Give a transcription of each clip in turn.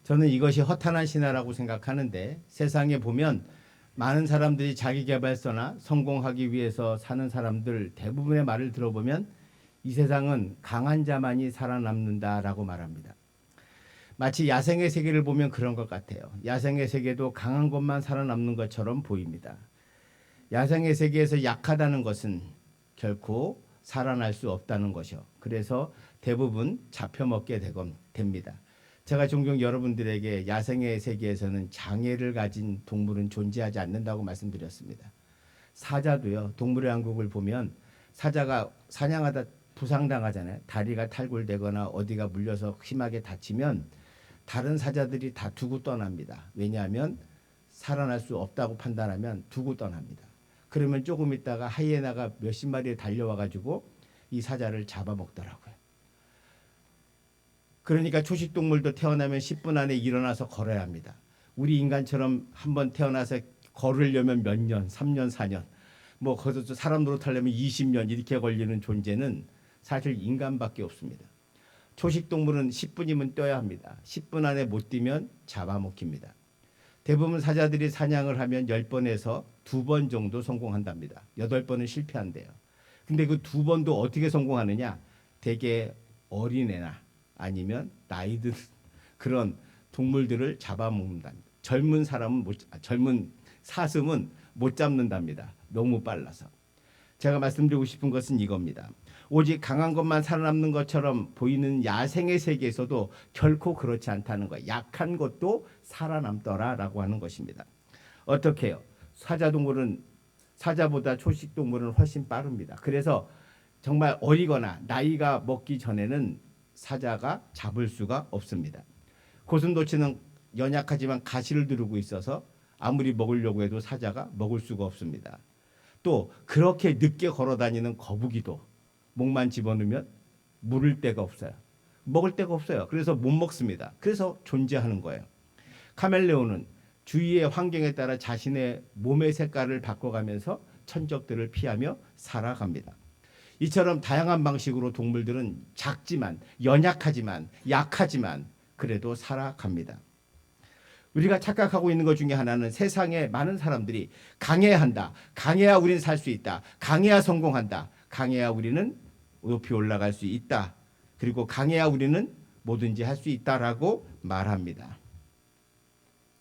저는 이것이 허탄한 신화라고 생각하는데 세상에 보면 많은 사람들이 자기계발서나 성공하기 위해서 사는 사람들 대부분의 말을 들어보면 이 세상은 강한 자만이 살아남는다라고 말합니다. 마치 야생의 세계를 보면 그런 것 같아요. 야생의 세계도 강한 것만 살아남는 것처럼 보입니다. 야생의 세계에서 약하다는 것은 결코 살아날 수 없다는 것이요. 그래서 대부분 잡혀먹게 됩니다. 제가 종종 여러분들에게 야생의 세계에서는 장애를 가진 동물은 존재하지 않는다고 말씀드렸습니다. 사자도요. 동물의 왕국을 보면 사자가 사냥하다 부상당하잖아요. 다리가 탈골되거나 어디가 물려서 심하게 다치면 다른 사자들이 다 두고 떠납니다. 왜냐하면 살아날 수 없다고 판단하면 두고 떠납니다. 그러면 조금 있다가 하이에나가 몇십 마리 달려와가지고 이 사자를 잡아먹더라고요. 그러니까 초식동물도 태어나면 10분 안에 일어나서 걸어야 합니다. 우리 인간처럼 한번 태어나서 걸으려면 몇 년, 3년, 4년, 뭐 거기서 사람 노릇하려면 20년 이렇게 걸리는 존재는 사실 인간밖에 없습니다. 초식동물은 10분이면 뛰어야 합니다. 10분 안에 못 뛰면 잡아먹힙니다. 대부분 사자들이 사냥을 하면 10번에서 2번 정도 성공한답니다. 8번은 실패한대요. 근데 그 2번도 어떻게 성공하느냐? 대개 어린애나 아니면 나이 든 그런 동물들을 잡아먹는답니다. 젊은 사슴은 못 잡는답니다. 너무 빨라서. 제가 말씀드리고 싶은 것은 이겁니다. 오직 강한 것만 살아남는 것처럼 보이는 야생의 세계에서도 결코 그렇지 않다는 거예요. 약한 것도 살아남더라라고 하는 것입니다. 어떻게 해요? 사자보다 초식동물은 훨씬 빠릅니다. 그래서 정말 어리거나 나이가 먹기 전에는 사자가 잡을 수가 없습니다. 고슴도치는 연약하지만 가시를 두르고 있어서 아무리 먹으려고 해도 사자가 먹을 수가 없습니다. 또 그렇게 늦게 걸어다니는 거북이도 목만 집어넣으면 물을 데가 없어요. 먹을 데가 없어요. 그래서 못 먹습니다. 그래서 존재하는 거예요. 카멜레온은 주위의 환경에 따라 자신의 몸의 색깔을 바꿔가면서 천적들을 피하며 살아갑니다. 이처럼 다양한 방식으로 동물들은 작지만 연약하지만 약하지만 그래도 살아갑니다. 우리가 착각하고 있는 것 중에 하나는 세상에 많은 사람들이 강해야 한다. 강해야 우리는 살 수 있다. 강해야 성공한다. 강해야 우리는 높이 올라갈 수 있다. 그리고 강해야 우리는 뭐든지 할 수 있다라고 말합니다.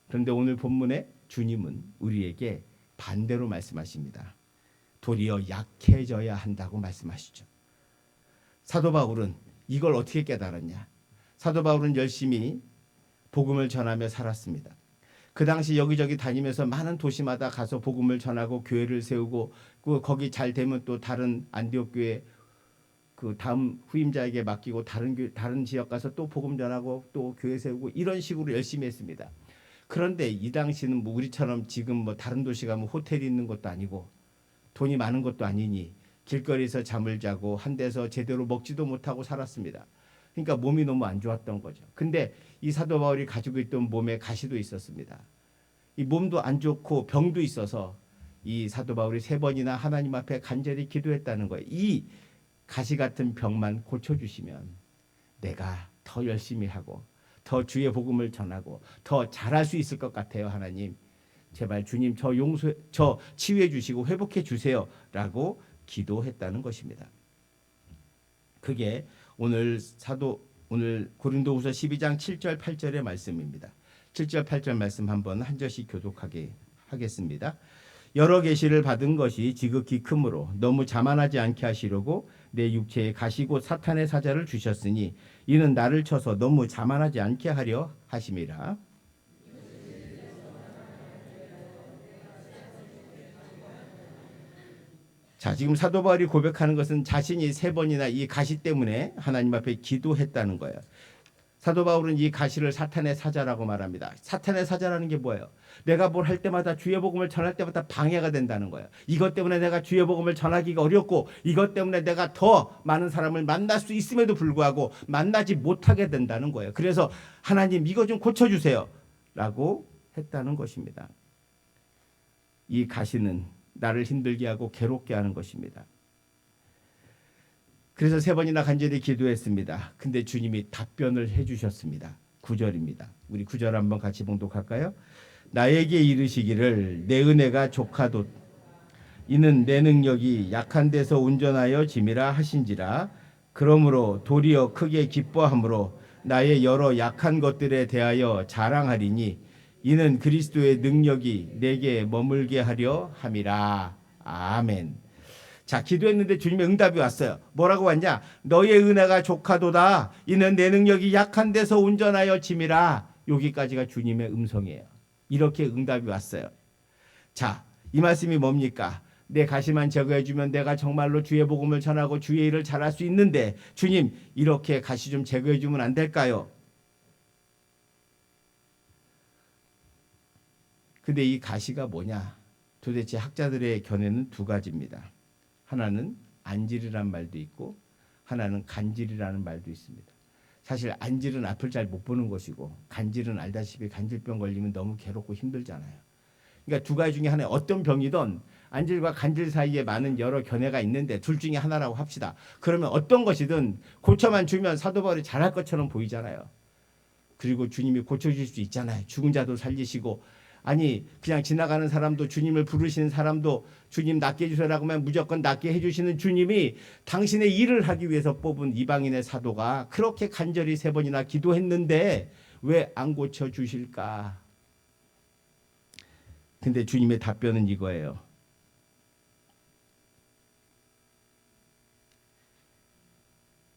그런데 오늘 본문에 주님은 우리에게 반대로 말씀하십니다. 도리어 약해져야 한다고 말씀하시죠. 사도 바울은 이걸 어떻게 깨달았냐? 사도 바울은 열심히 복음을 전하며 살았습니다. 그 당시 여기저기 다니면서 많은 도시마다 가서 복음을 전하고 교회를 세우고 거기 잘 되면 또 다른 안디옥 교회 그 다음 후임자에게 맡기고 다른 지역 가서 또 복음 전하고 또 교회 세우고 이런 식으로 열심히 했습니다. 그런데 이 당시는 뭐 우리처럼 지금 뭐 다른 도시 가면 호텔이 있는 것도 아니고 돈이 많은 것도 아니니 길거리에서 잠을 자고 한 데서 제대로 먹지도 못하고 살았습니다. 그러니까 몸이 너무 안 좋았던 거죠. 근데 이 사도 바울이 가지고 있던 몸에 가시도 있었습니다. 이 몸도 안 좋고 병도 있어서 이 사도 바울이 3번이나 하나님 앞에 간절히 기도했다는 거예요. 이 가시 같은 병만 고쳐주시면 내가 더 열심히 하고 더 주의 복음을 전하고 더 잘할 수 있을 것 같아요. 하나님 제발 주님 저 치유해 주시고 회복해 주세요라고 기도했다는 것입니다. 그게 오늘 고린도후서 12장 7절 8절의 말씀입니다. 7절 8절 말씀 한번 한 절씩 교독하게 하겠습니다. 여러 계시를 받은 것이 지극히 크므로 너무 자만하지 않게 하시려고 내 육체에 가시 곧 사탄의 사자를 주셨으니 이는 나를 쳐서 너무 자만하지 않게 하려 하심이라. 자, 지금 사도 바울이 고백하는 것은 자신이 3번이나 이 가시 때문에 하나님 앞에 기도했다는 거예요. 사도 바울은 이 가시를 사탄의 사자라고 말합니다. 사탄의 사자라는 게 뭐예요? 내가 뭘 할 때마다 주의 복음을 전할 때마다 방해가 된다는 거예요. 이것 때문에 내가 주의 복음을 전하기가 어렵고 이것 때문에 내가 더 많은 사람을 만날 수 있음에도 불구하고 만나지 못하게 된다는 거예요. 그래서 하나님 이거 좀 고쳐주세요 라고 했다는 것입니다. 이 가시는 나를 힘들게 하고 괴롭게 하는 것입니다. 그래서 3번이나 간절히 기도했습니다. 근데 주님이 답변을 해주셨습니다. 9절입니다. 우리 9절 한번 같이 봉독할까요? 나에게 이르시기를 내 은혜가 족하도 이는 내 능력이 약한 데서 온전하여 짐이라 하신지라. 그러므로 도리어 크게 기뻐함으로 나의 여러 약한 것들에 대하여 자랑하리니 이는 그리스도의 능력이 내게 머물게 하려 함이라. 아멘. 자, 기도했는데 주님의 응답이 왔어요. 뭐라고 왔냐? 너의 은혜가 족하도다. 이는 내 능력이 약한 데서 온전하여 짐이라. 여기까지가 주님의 음성이에요. 이렇게 응답이 왔어요. 자, 이 말씀이 뭡니까? 내 가시만 제거해주면 내가 정말로 주의 복음을 전하고 주의 일을 잘할 수 있는데 주님 이렇게 가시 좀 제거해주면 안 될까요? 근데 이 가시가 뭐냐? 도대체 학자들의 견해는 두 가지입니다. 하나는 안질이라는 말도 있고 하나는 간질이라는 말도 있습니다. 사실 안질은 앞을 잘 못 보는 것이고 간질은 알다시피 간질병 걸리면 너무 괴롭고 힘들잖아요. 그러니까 두 가지 중에 하나, 어떤 병이든 안질과 간질 사이에 많은 여러 견해가 있는데 둘 중에 하나라고 합시다. 그러면 어떤 것이든 고쳐만 주면 사도 바울이 잘할 것처럼 보이잖아요. 그리고 주님이 고쳐줄 수 있잖아요. 죽은 자도 살리시고, 아니 그냥 지나가는 사람도, 주님을 부르시는 사람도 주님 낫게 해주세요라고 하면 무조건 낫게 해주시는 주님이 당신의 일을 하기 위해서 뽑은 이방인의 사도가 그렇게 간절히 3번이나 기도했는데 왜 안 고쳐주실까? 근데 주님의 답변은 이거예요.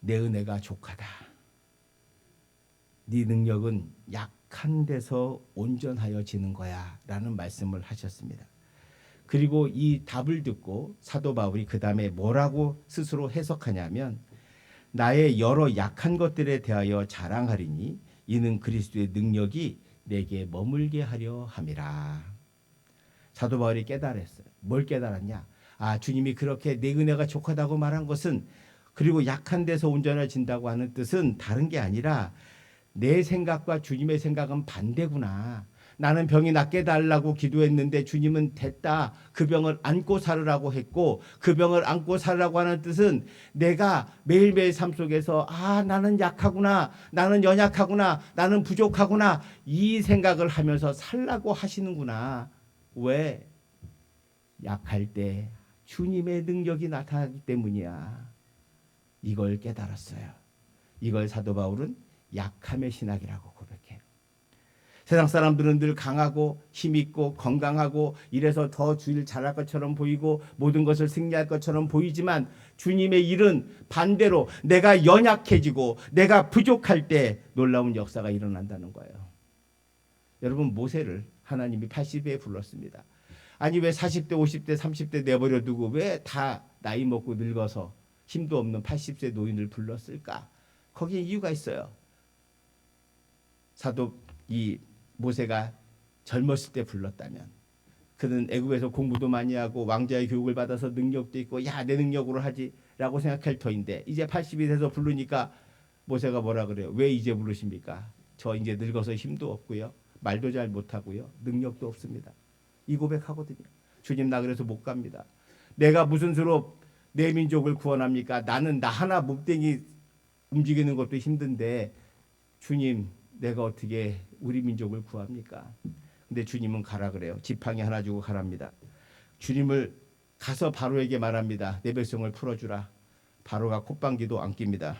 내 은혜가 족하다. 네 능력은 약한 데서 온전하여지는 거야 라는 말씀을 하셨습니다. 그리고 이 답을 듣고 사도 바울이 그 다음에 뭐라고 스스로 해석하냐면 나의 여러 약한 것들에 대하여 자랑하리니 이는 그리스도의 능력이 내게 머물게 하려 함이라. 사도 바울이 깨달았어요. 뭘 깨달았냐? 아, 주님이 그렇게 내 은혜가 족하다고 말한 것은, 그리고 약한 데서 온전해진다고 하는 뜻은 다른 게 아니라 내 생각과 주님의 생각은 반대구나. 나는 병이 낫게 해달라고 기도했는데 주님은 됐다. 그 병을 안고 살으라고 했고, 그 병을 안고 살으라고 하는 뜻은 내가 매일매일 삶 속에서 아, 나는 약하구나. 나는 연약하구나. 나는 부족하구나. 이 생각을 하면서 살라고 하시는구나. 왜? 약할 때 주님의 능력이 나타나기 때문이야. 이걸 깨달았어요. 이걸 사도 바울은 약함의 신학이라고 고백해요. 세상 사람들은 늘 강하고 힘있고 건강하고 이래서 더 주일 잘할 것처럼 보이고 모든 것을 승리할 것처럼 보이지만 주님의 일은 반대로 내가 연약해지고 내가 부족할 때 놀라운 역사가 일어난다는 거예요. 여러분, 모세를 하나님이 80에 불렀습니다. 아니 왜 40대 50대 30대 내버려 두고 왜 다 나이 먹고 늙어서 힘도 없는 80세 노인을 불렀을까? 거기에 이유가 있어요. 사도 이 모세가 젊었을 때 불렀다면 그는 애굽에서 공부도 많이 하고 왕자의 교육을 받아서 능력도 있고 야, 내 능력으로 하지라고 생각할 터인데 이제 80이 돼서 부르니까 모세가 뭐라 그래요? 왜 이제 부르십니까? 저 이제 늙어서 힘도 없고요. 말도 잘 못하고요. 능력도 없습니다. 이 고백하거든요. 주님, 나 그래서 못 갑니다. 내가 무슨 수로 내 민족을 구원합니까? 나는 나 하나 몸뚱이 움직이는 것도 힘든데 주님, 내가 어떻게 우리 민족을 구합니까? 근데 주님은 가라 그래요. 지팡이 하나 주고 가랍니다. 주님을 가서 바로에게 말합니다. 내 백성을 풀어주라. 바로가 콧방귀도 안 낍니다.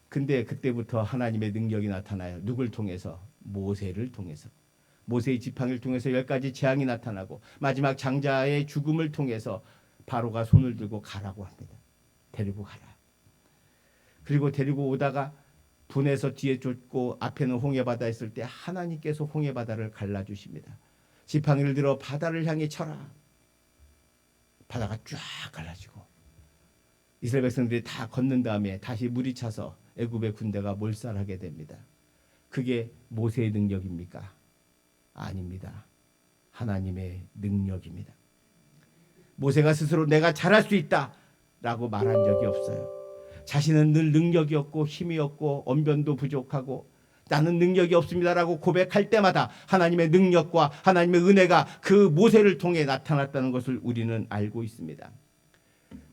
근데 그때부터 하나님의 능력이 나타나요. 누굴 통해서? 모세를 통해서. 모세의 지팡이를 통해서 10가지 재앙이 나타나고 마지막 장자의 죽음을 통해서 바로가 손을 들고 가라고 합니다. 데리고 가라. 그리고 데리고 오다가 분해서 뒤에 쫓고 앞에는 홍해바다 있을 때 하나님께서 홍해바다를 갈라주십니다. 지팡이를 들어 바다를 향해 쳐라. 바다가 쫙 갈라지고 이스라엘 백성들이 다 걷는 다음에 다시 물이 차서 애굽의 군대가 몰살하게 됩니다. 그게 모세의 능력입니까? 아닙니다. 하나님의 능력입니다. 모세가 스스로 내가 잘할 수 있다 라고 말한 적이 없어요. 자신은 늘 능력이 없고 힘이 없고 언변도 부족하고 나는 능력이 없습니다라고 고백할 때마다 하나님의 능력과 하나님의 은혜가 그 모세를 통해 나타났다는 것을 우리는 알고 있습니다.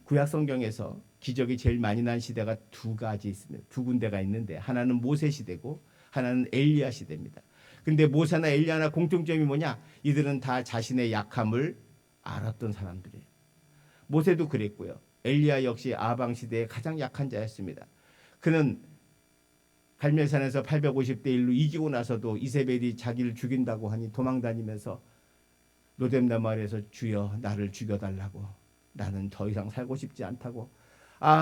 구약 성경에서 기적이 제일 많이 난 시대가 두 가지 있습니다. 두 군데가 있는데 하나는 모세 시대고 하나는 엘리야 시대입니다. 근데 모세나 엘리야나 공통점이 뭐냐? 이들은 다 자신의 약함을 알았던 사람들이에요. 모세도 그랬고요. 엘리야 역시 아방 시대의 가장 약한 자였습니다. 그는 갈멜산에서 850대 1로 이기고 나서도 이세벨이 자기를 죽인다고 하니 도망다니면서 로뎀나 마을에서 주여 나를 죽여달라고, 나는 더 이상 살고 싶지 않다고,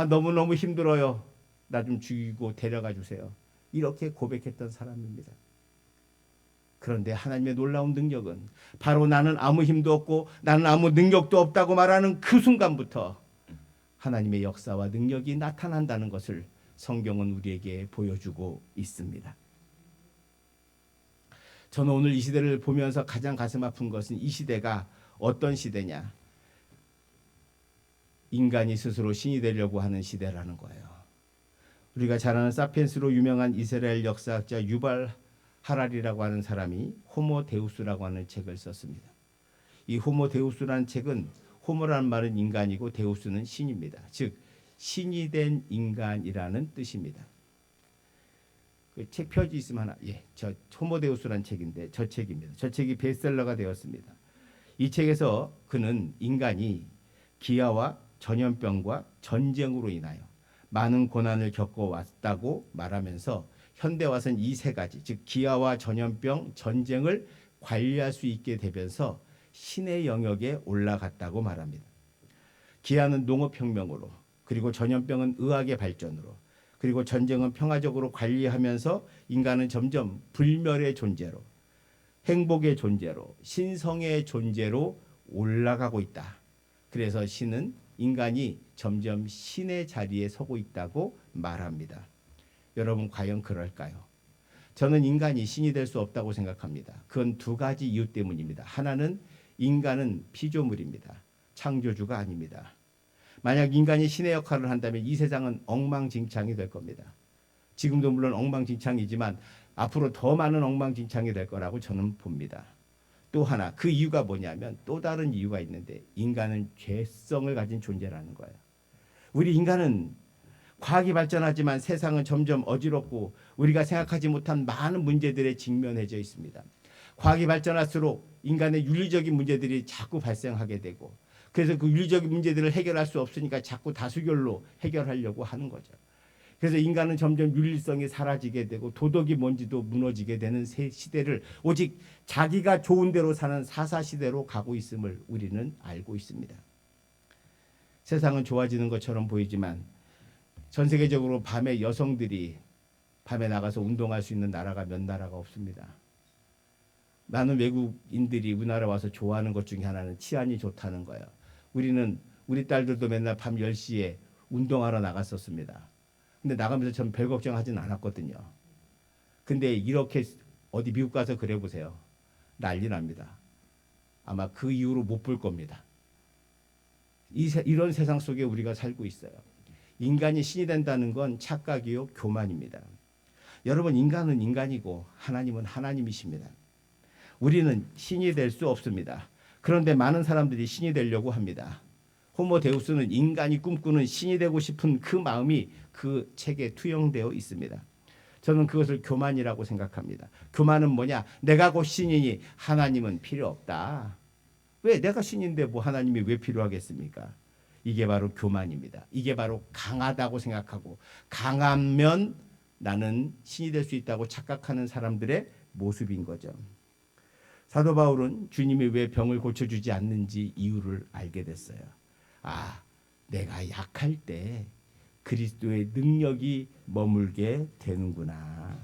너무너무 힘들어요, 나 좀 죽이고 데려가 주세요, 이렇게 고백했던 사람입니다. 그런데 하나님의 놀라운 능력은 바로 나는 아무 힘도 없고 나는 아무 능력도 없다고 말하는 그 순간부터 하나님의 역사와 능력이 나타난다는 것을 성경은 우리에게 보여주고 있습니다. 저는 오늘 이 시대를 보면서 가장 가슴 아픈 것은 이 시대가 어떤 시대냐? 인간이 스스로 신이 되려고 하는 시대라는 거예요. 우리가 잘 아는 사피엔스로 유명한 이스라엘 역사학자 유발 하랄이라고 하는 사람이 호모 데우스라고 하는 책을 썼습니다. 이 호모 데우스라는 책은, 호모라는 말은 인간이고 데우스는 신입니다. 즉 신이 된 인간이라는 뜻입니다. 그 책 표지 있으면 하나, 저 호모 데우스라는 책인데 저 책입니다. 저 책이 베스트셀러가 되었습니다. 이 책에서 그는 인간이 기아와 전염병과 전쟁으로 인하여 많은 고난을 겪어왔다고 말하면서 현대 와서는 이 세 가지, 즉 기아와 전염병, 전쟁을 관리할 수 있게 되면서 신의 영역에 올라갔다고 말합니다. 기아는 농업혁명으로, 그리고 전염병은 의학의 발전으로, 그리고 전쟁은 평화적으로 관리하면서 인간은 점점 불멸의 존재로, 행복의 존재로, 신성의 존재로 올라가고 있다. 그래서 신은, 인간이 점점 신의 자리에 서고 있다고 말합니다. 여러분 과연 그럴까요? 저는 인간이 신이 될 수 없다고 생각합니다. 그건 두 가지 이유 때문입니다. 하나는 인간은 피조물입니다. 창조주가 아닙니다. 만약 인간이 신의 역할을 한다면 이 세상은 엉망진창이 될 겁니다. 지금도 물론 엉망진창이지만 앞으로 더 많은 엉망진창이 될 거라고 저는 봅니다. 또 하나, 그 이유가 뭐냐면, 또 다른 이유가 있는데, 인간은 죄성을 가진 존재라는 거예요. 우리 인간은 과학이 발전하지만 세상은 점점 어지럽고 우리가 생각하지 못한 많은 문제들에 직면해져 있습니다. 과학이 발전할수록 인간의 윤리적인 문제들이 자꾸 발생하게 되고, 그래서 그 윤리적인 문제들을 해결할 수 없으니까 자꾸 다수결로 해결하려고 하는 거죠. 그래서 인간은 점점 윤리성이 사라지게 되고 도덕이 뭔지도 무너지게 되는 새 시대를, 오직 자기가 좋은 대로 사는 사사시대로 가고 있음을 우리는 알고 있습니다. 세상은 좋아지는 것처럼 보이지만 전 세계적으로 밤에 여성들이 밤에 나가서 운동할 수 있는 나라가 몇 나라가 없습니다. 많은 외국인들이 우리나라 와서 좋아하는 것 중에 하나는 치안이 좋다는 거예요. 우리 딸들도 맨날 밤 10시에 운동하러 나갔었습니다. 근데 나가면서 전 별 걱정하진 않았거든요. 근데 이렇게 어디 미국 가서 그래 보세요. 난리 납니다. 아마 그 이후로 못 볼 겁니다. 이런 세상 속에 우리가 살고 있어요. 인간이 신이 된다는 건 착각이요, 교만입니다. 여러분, 인간은 인간이고 하나님은 하나님이십니다. 우리는 신이 될 수 없습니다. 그런데 많은 사람들이 신이 되려고 합니다. 호모 데우스는 인간이 꿈꾸는 신이 되고 싶은 그 마음이 그 책에 투영되어 있습니다. 저는 그것을 교만이라고 생각합니다. 교만은 뭐냐? 내가 곧 신이니 하나님은 필요 없다. 왜? 내가 신인데 뭐 하나님이 왜 필요하겠습니까? 이게 바로 교만입니다. 이게 바로 강하다고 생각하고, 강하면 나는 신이 될 수 있다고 착각하는 사람들의 모습인 거죠. 사도 바울은 주님이 왜 병을 고쳐주지 않는지 이유를 알게 됐어요. 내가 약할 때 그리스도의 능력이 머물게 되는구나.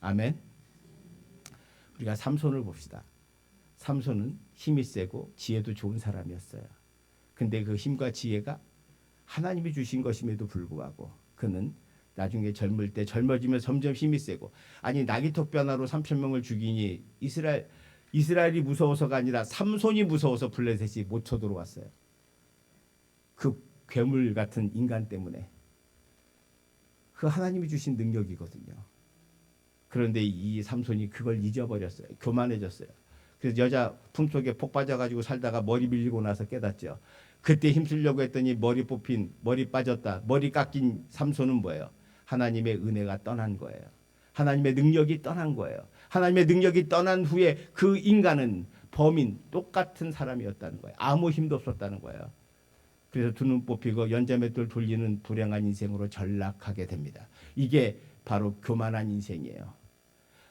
아멘. 우리가 삼손을 봅시다. 삼손은 힘이 세고 지혜도 좋은 사람이었어요. 근데 그 힘과 지혜가 하나님이 주신 것임에도 불구하고 그는 나중에 젊을 때 젊어지면 점점 힘이 세고, 나기톡 변화로 3,000명을 죽이니 이스라엘이 무서워서가 아니라 삼손이 무서워서 블레셋이 못 쳐들어왔어요. 그 괴물 같은 인간 때문에. 그 하나님이 주신 능력이거든요. 그런데 이 삼손이 그걸 잊어버렸어요. 교만해졌어요. 그래서 여자 품속에 폭 빠져가지고 살다가 머리 밀리고 나서 깨닫죠. 그때 힘쓰려고 했더니 머리 빠졌다. 머리 깎인 삼손은 뭐예요? 하나님의 은혜가 떠난 거예요. 하나님의 능력이 떠난 거예요. 하나님의 능력이 떠난 후에 그 인간은 범인 똑같은 사람이었다는 거예요. 아무 힘도 없었다는 거예요. 그래서 두 눈 뽑히고 연자맷돌 돌리는 불행한 인생으로 전락하게 됩니다. 이게 바로 교만한 인생이에요.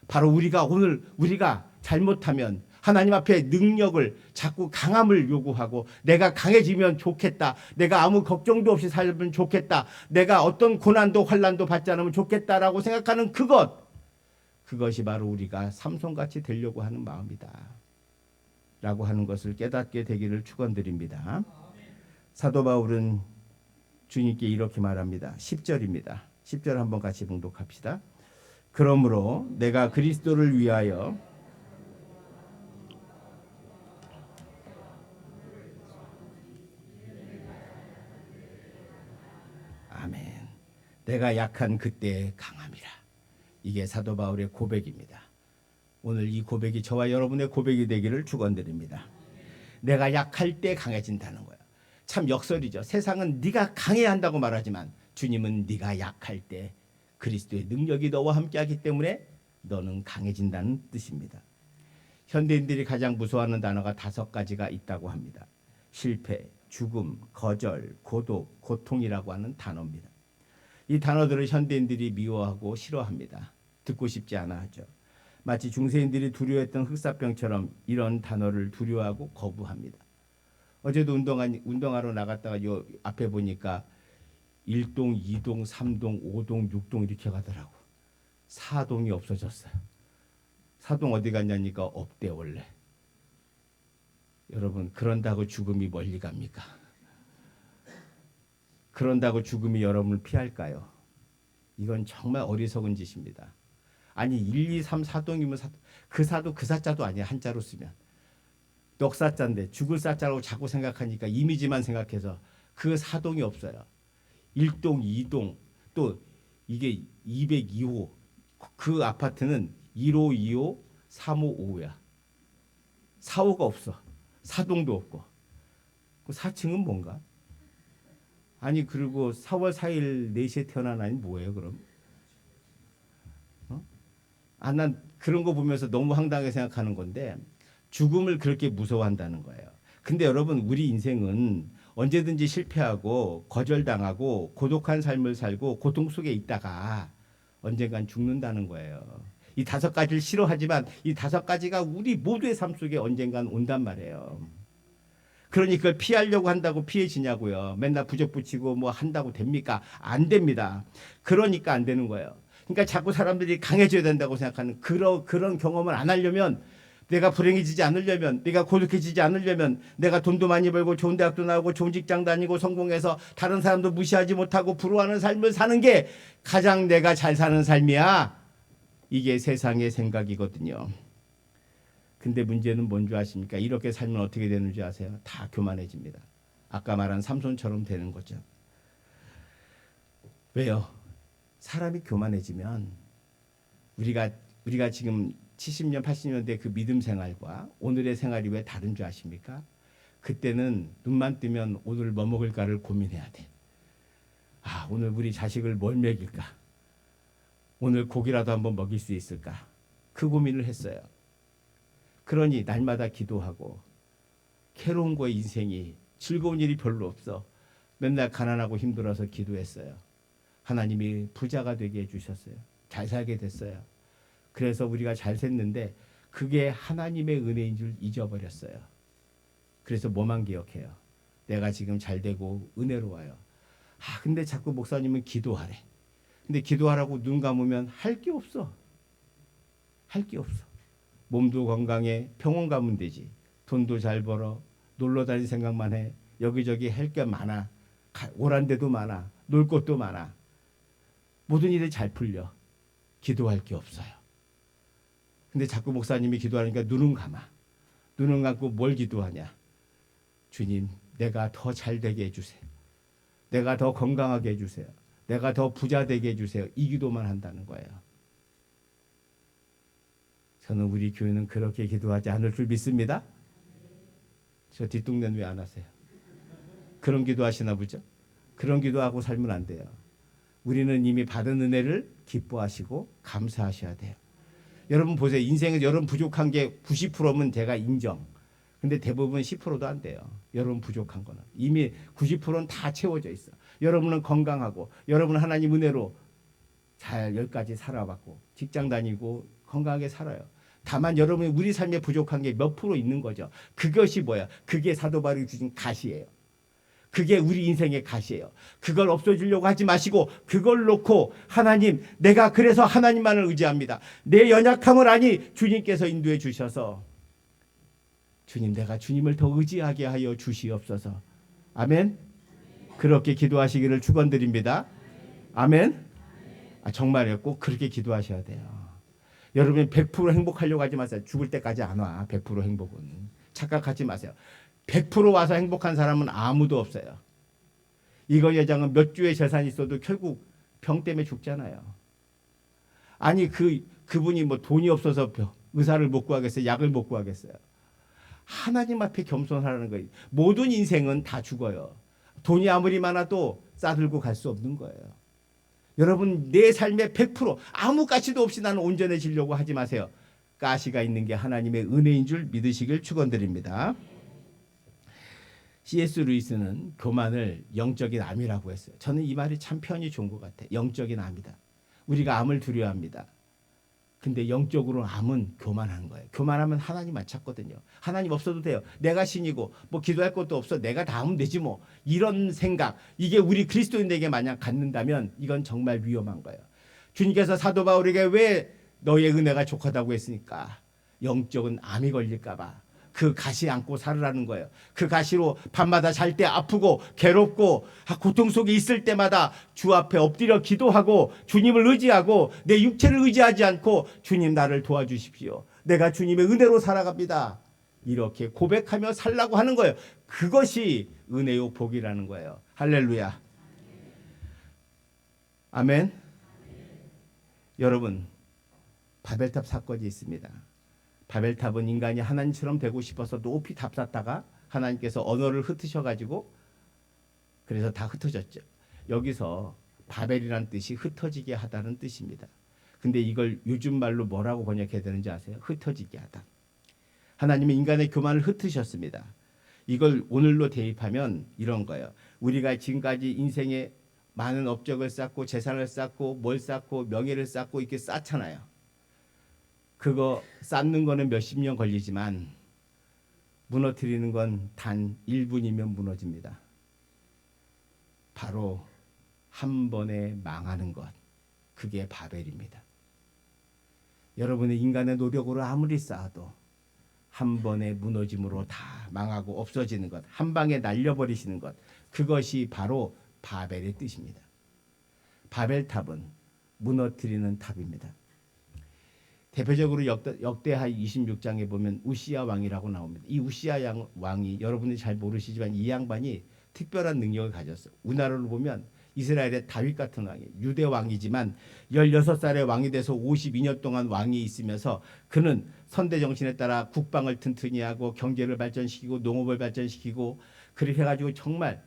바로 우리가 잘못하면 하나님 앞에 능력을 자꾸 강함을 요구하고 내가 강해지면 좋겠다. 내가 아무 걱정도 없이 살면 좋겠다. 내가 어떤 고난도 환난도 받지 않으면 좋겠다라고 생각하는 그것이 바로 우리가 삼손같이 되려고 하는 마음이다. 라고 하는 것을 깨닫게 되기를 축원드립니다. 사도 바울은 주님께 이렇게 말합니다. 10절입니다. 10절 한번 같이 봉독합시다. 그러므로 내가 그리스도를 위하여 아멘. 내가 약한 그때의 강함이라. 이게 사도 바울의 고백입니다. 오늘 이 고백이 저와 여러분의 고백이 되기를 축원드립니다. 내가 약할 때 강해진다는 거예요. 참 역설이죠. 세상은 네가 강해야 한다고 말하지만 주님은 네가 약할 때 그리스도의 능력이 너와 함께하기 때문에 너는 강해진다는 뜻입니다. 현대인들이 가장 무서워하는 단어가 5가지가 있다고 합니다. 실패, 죽음, 거절, 고독, 고통이라고 하는 단어입니다. 이 단어들을 현대인들이 미워하고 싫어합니다. 듣고 싶지 않아 하죠. 마치 중세인들이 두려워했던 흑사병처럼 이런 단어를 두려워하고 거부합니다. 어제도 운동하러 나갔다가 요 앞에 보니까 1동, 2동, 3동, 5동, 6동 이렇게 가더라고. 4동이 없어졌어요. 4동 어디 갔냐니까 없대 원래. 여러분 그런다고 죽음이 멀리 갑니까? 그런다고 죽음이 여러분을 피할까요? 이건 정말 어리석은 짓입니다. 아니 1, 2, 3, 4동이면 그 사도 그 사자도 아니야. 한자로 쓰면. 넉사자인데 죽을 사자라고 자꾸 생각하니까 이미지만 생각해서 그 4동이 없어요. 1동, 2동 또 이게 202호 그 아파트는 1호, 2호, 3호, 5호야. 4호가 없어. 4동도 없고. 그 4층은 뭔가? 아니 그리고 4월 4일 4시에 태어나나니 뭐예요 그럼? 난 그런 거 보면서 너무 황당하게 생각하는 건데 죽음을 그렇게 무서워한다는 거예요. 근데 여러분 우리 인생은 언제든지 실패하고 거절당하고 고독한 삶을 살고 고통 속에 있다가 언젠간 죽는다는 거예요. 이 5가지를 싫어하지만 이 5가지가 우리 모두의 삶 속에 언젠간 온단 말이에요. 그러니 그걸 피하려고 한다고 피해지냐고요. 맨날 부적붙이고 뭐 한다고 됩니까? 안 됩니다. 그러니까 안 되는 거예요. 그러니까 자꾸 사람들이 강해져야 된다고 생각하는 그런 경험을 안 하려면 내가 불행해지지 않으려면 내가 고독해지지 않으려면 내가 돈도 많이 벌고 좋은 대학도 나오고 좋은 직장 다니고 성공해서 다른 사람도 무시하지 못하고 부러워하는 삶을 사는 게 가장 내가 잘 사는 삶이야. 이게 세상의 생각이거든요. 근데 문제는 뭔지 아십니까? 이렇게 살면 어떻게 되는 줄 아세요? 다 교만해집니다. 아까 말한 삼손처럼 되는 거죠. 왜요? 사람이 교만해지면 우리가 지금 70년, 80년대 그 믿음 생활과 오늘의 생활이 왜 다른 줄 아십니까? 그때는 눈만 뜨면 오늘 뭐 먹을까를 고민해야 돼. 오늘 우리 자식을 뭘 먹일까? 오늘 고기라도 한번 먹일 수 있을까? 그 고민을 했어요. 그러니 날마다 기도하고 괴로운 거에 인생이 즐거운 일이 별로 없어. 맨날 가난하고 힘들어서 기도했어요. 하나님이 부자가 되게 해주셨어요. 잘 살게 됐어요. 그래서 우리가 잘 샜는데 그게 하나님의 은혜인 줄 잊어버렸어요. 그래서 뭐만 기억해요? 내가 지금 잘 되고 은혜로워요. 근데 자꾸 목사님은 기도하래. 근데 기도하라고 눈 감으면 할 게 없어. 할 게 없어. 몸도 건강해. 병원 가면 되지. 돈도 잘 벌어. 놀러 다닐 생각만 해. 여기저기 할 게 많아. 오란 데도 많아. 놀 곳도 많아. 모든 일이 잘 풀려. 기도할 게 없어요. 근데 자꾸 목사님이 기도하니까 눈은 감아. 눈은 감고 뭘 기도하냐. 주님, 내가 더 잘 되게 해주세요. 내가 더 건강하게 해주세요. 내가 더 부자 되게 해주세요. 이 기도만 한다는 거예요. 저는 우리 교회는 그렇게 기도하지 않을 줄 믿습니다. 저 뒷동네는 왜 안 하세요? 그런 기도하시나 보죠? 그런 기도하고 살면 안 돼요. 우리는 이미 받은 은혜를 기뻐하시고 감사하셔야 돼요. 여러분 보세요. 인생에서 여러분 부족한 게 90%면 제가 인정. 근데 대부분 10%도 안 돼요. 여러분 부족한 거는. 이미 90%는 다 채워져 있어. 여러분은 건강하고 여러분은 하나님 은혜로 잘 여기까지 살아왔고 직장 다니고 건강하게 살아요. 다만 여러분이 우리 삶에 부족한 게 몇 프로 있는 거죠. 그것이 뭐야? 그게 사도 바울이 주신 가시예요. 그게 우리 인생의 가시예요. 그걸 없어지려고 하지 마시고 그걸 놓고 하나님, 내가 그래서 하나님만을 의지합니다. 내 연약함을 아니 주님께서 인도해 주셔서 주님, 내가 주님을 더 의지하게 하여 주시옵소서. 아멘. 그렇게 기도하시기를 축원드립니다. 아멘. 정말요. 꼭 그렇게 기도하셔야 돼요. 여러분 100% 행복하려고 하지 마세요. 죽을 때까지 안 와. 100% 행복은. 착각하지 마세요. 100% 와서 행복한 사람은 아무도 없어요. 이거 여장은 몇 주의 재산이 있어도 결국 병 때문에 죽잖아요. 아니 그분이 뭐 돈이 없어서 의사를 못 구하겠어요. 약을 못 구하겠어요. 하나님 앞에 겸손하라는 거예요. 모든 인생은 다 죽어요. 돈이 아무리 많아도 싸들고 갈 수 없는 거예요. 여러분 내 삶의 100% 아무 가치도 없이 나는 온전해지려고 하지 마세요. 가시가 있는 게 하나님의 은혜인 줄 믿으시길 축원드립니다. C.S. 루이스는 교만을 영적인 암이라고 했어요. 저는 이 말이 참 편히 좋은 것 같아요. 영적인 암이다. 우리가 암을 두려워합니다. 근데 영적으로 암은 교만한 거예요. 교만하면 하나님 안 찾거든요. 하나님 없어도 돼요. 내가 신이고 뭐 기도할 것도 없어. 내가 다 하면 되지 뭐. 이런 생각. 이게 우리 그리스도인에게 만약 갖는다면 이건 정말 위험한 거예요. 주님께서 사도 바울에게 왜 너의 은혜가 족하다고 했으니까 영적인 암이 걸릴까 봐. 그 가시 안고 살으라는 거예요. 그 가시로 밤마다 잘 때 아프고 괴롭고 고통 속에 있을 때마다 주 앞에 엎드려 기도하고 주님을 의지하고 내 육체를 의지하지 않고 주님 나를 도와주십시오. 내가 주님의 은혜로 살아갑니다. 이렇게 고백하며 살라고 하는 거예요. 그것이 은혜요 복이라는 거예요. 할렐루야. 아멘. 여러분 바벨탑 사건이 있습니다. 바벨탑은 인간이 하나님처럼 되고 싶어서 높이 탑 쌓다가 하나님께서 언어를 흩으셔가지고 그래서 다 흩어졌죠. 여기서 바벨이란 뜻이 흩어지게 하다는 뜻입니다. 근데 이걸 요즘 말로 뭐라고 번역해야 되는지 아세요? 흩어지게 하다. 하나님은 인간의 교만을 흩으셨습니다. 이걸 오늘로 대입하면 이런 거예요. 우리가 지금까지 인생에 많은 업적을 쌓고 재산을 쌓고 뭘 쌓고 명예를 쌓고 이렇게 쌓잖아요. 그거 쌓는 거는 몇십 년 걸리지만 무너뜨리는 건 단 1분이면 무너집니다. 바로 한 번에 망하는 것. 그게 바벨입니다. 여러분의 인간의 노력으로 아무리 쌓아도 한 번의 무너짐으로 다 망하고 없어지는 것. 한 방에 날려버리시는 것. 그것이 바로 바벨의 뜻입니다. 바벨탑은 무너뜨리는 탑입니다. 대표적으로 역대하 26장에 보면 우시야 왕이라고 나옵니다. 이 우시야 왕이 여러분들이 잘 모르시지만 이 양반이 특별한 능력을 가졌어요. 우리나라로 보면 이스라엘의 다윗 같은 왕이에요. 유대 왕이지만 16살의 왕이 돼서 52년 동안 왕이 있으면서 그는 선대 정신에 따라 국방을 튼튼히 하고 경제를 발전시키고 농업을 발전시키고 그렇게 해가지고 정말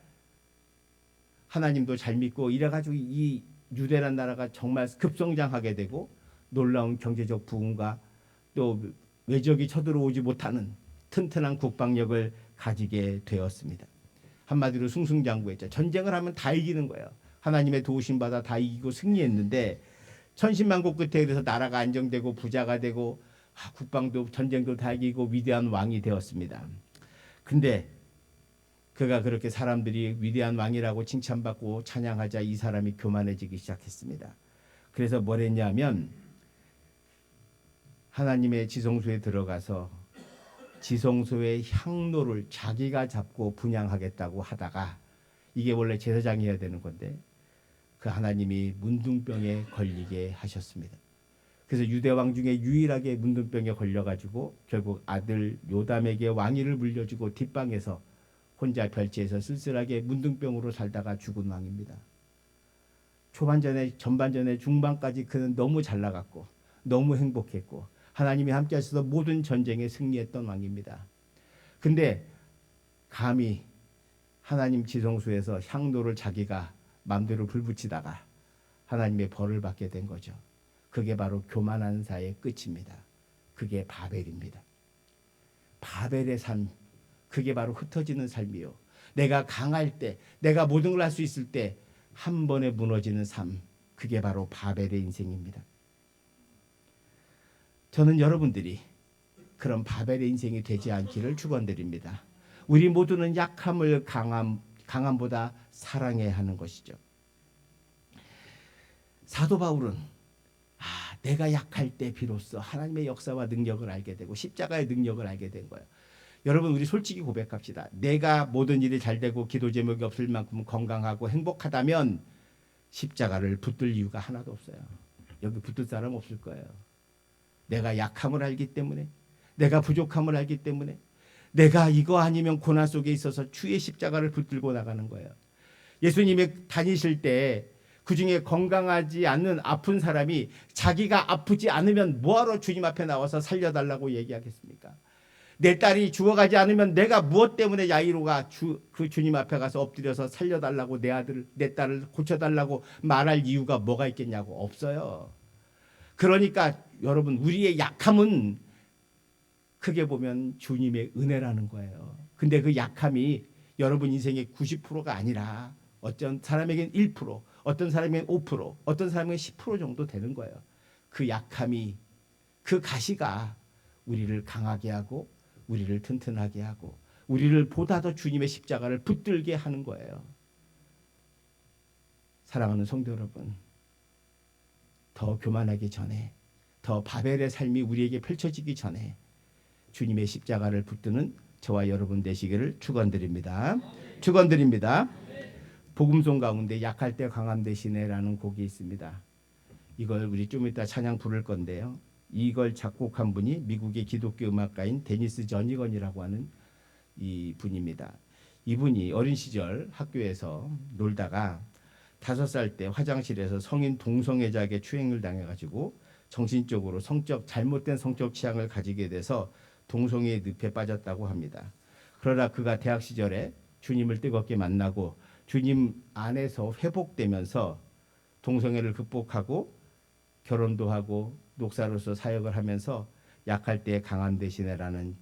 하나님도 잘 믿고 이래가지고 이 유대란 나라가 정말 급성장하게 되고 놀라운 경제적 부흥과 또 외적이 쳐들어오지 못하는 튼튼한 국방력을 가지게 되었습니다. 한마디로 승승장구했죠. 전쟁을 하면 다 이기는 거예요. 하나님의 도우심 받아 다 이기고 승리했는데 천신만고 끝에 그래서 나라가 안정되고 부자가 되고 국방도 전쟁도 다 이기고 위대한 왕이 되었습니다. 근데 그가 그렇게 사람들이 위대한 왕이라고 칭찬받고 찬양하자 이 사람이 교만해지기 시작했습니다. 그래서 뭘 했냐면 하나님의 지성소에 들어가서 지성소의 향로를 자기가 잡고 분향하겠다고 하다가 이게 원래 제사장이 해야 되는 건데 그 하나님이 문둥병에 걸리게 하셨습니다. 그래서 유대왕 중에 유일하게 문둥병에 걸려가지고 결국 아들 요담에게 왕위를 물려주고 뒷방에서 혼자 별지에서 쓸쓸하게 문둥병으로 살다가 죽은 왕입니다. 초반전에 전반전에 중반까지 그는 너무 잘 나갔고 너무 행복했고 하나님이 함께 하셔서 모든 전쟁에 승리했던 왕입니다. 근데 감히 하나님 지성소에서 향로를 자기가 마음대로 불 붙이다가 하나님의 벌을 받게 된 거죠. 그게 바로 교만한 자의 끝입니다. 그게 바벨입니다. 바벨의 삶, 그게 바로 흩어지는 삶이요. 내가 강할 때, 내가 모든 걸 할 수 있을 때 한 번에 무너지는 삶, 그게 바로 바벨의 인생입니다. 저는 여러분들이 그런 바벨의 인생이 되지 않기를 축원드립니다. 우리 모두는 약함을 강함보다 사랑해야 하는 것이죠. 사도 바울은 내가 약할 때 비로소 하나님의 역사와 능력을 알게 되고 십자가의 능력을 알게 된 거예요. 여러분, 우리 솔직히 고백합시다. 내가 모든 일이 잘 되고 기도 제목이 없을 만큼 건강하고 행복하다면 십자가를 붙들 이유가 하나도 없어요. 여기 붙들 사람 없을 거예요. 내가 약함을 알기 때문에, 내가 부족함을 알기 때문에, 내가 이거 아니면 고난 속에 있어서 주의 십자가를 붙들고 나가는 거예요. 예수님이 다니실 때 그중에 건강하지 않는 아픈 사람이 자기가 아프지 않으면 뭐하러 주님 앞에 나와서 살려달라고 얘기하겠습니까? 내 딸이 죽어가지 않으면 내가 무엇 때문에 야이로가 그 주님 앞에 가서 엎드려서 살려달라고 내 딸을 고쳐달라고 말할 이유가 뭐가 있겠냐고. 없어요. 그러니까 여러분, 우리의 약함은 크게 보면 주님의 은혜라는 거예요. 근데 그 약함이 여러분 인생의 90%가 아니라 어떤 사람에겐 1%, 어떤 사람에겐 5%, 어떤 사람에겐 10% 정도 되는 거예요. 그 약함이, 그 가시가 우리를 강하게 하고 우리를 튼튼하게 하고 우리를 보다 더 주님의 십자가를 붙들게 하는 거예요. 사랑하는 성도 여러분, 더 교만하기 전에, 더 바벨의 삶이 우리에게 펼쳐지기 전에 주님의 십자가를 붙드는 저와 여러분 되시기를 축원드립니다. 축원드립니다. 복음송 가운데 약할 때 강함 되시네라는 곡이 있습니다. 이걸 우리 좀 이따 찬양 부를 건데요. 이걸 작곡한 분이 미국의 기독교 음악가인 데니스 저니건이라고 하는 이 분입니다. 이분이 어린 시절 학교에서 놀다가 5살 때 화장실에서 성인 동성애자에게 추행을 당해가지고 정신적으로 잘못된 성적 취향을 가지게 돼서 동성애의 늪에 빠졌다고 합니다. 그러나 그가 대학 시절에 주님을 뜨겁게 만나고 주님 안에서 회복되면서 동성애를 극복하고 결혼도 하고 목사로서 사역을 하면서 약할 때 강함 되시네라는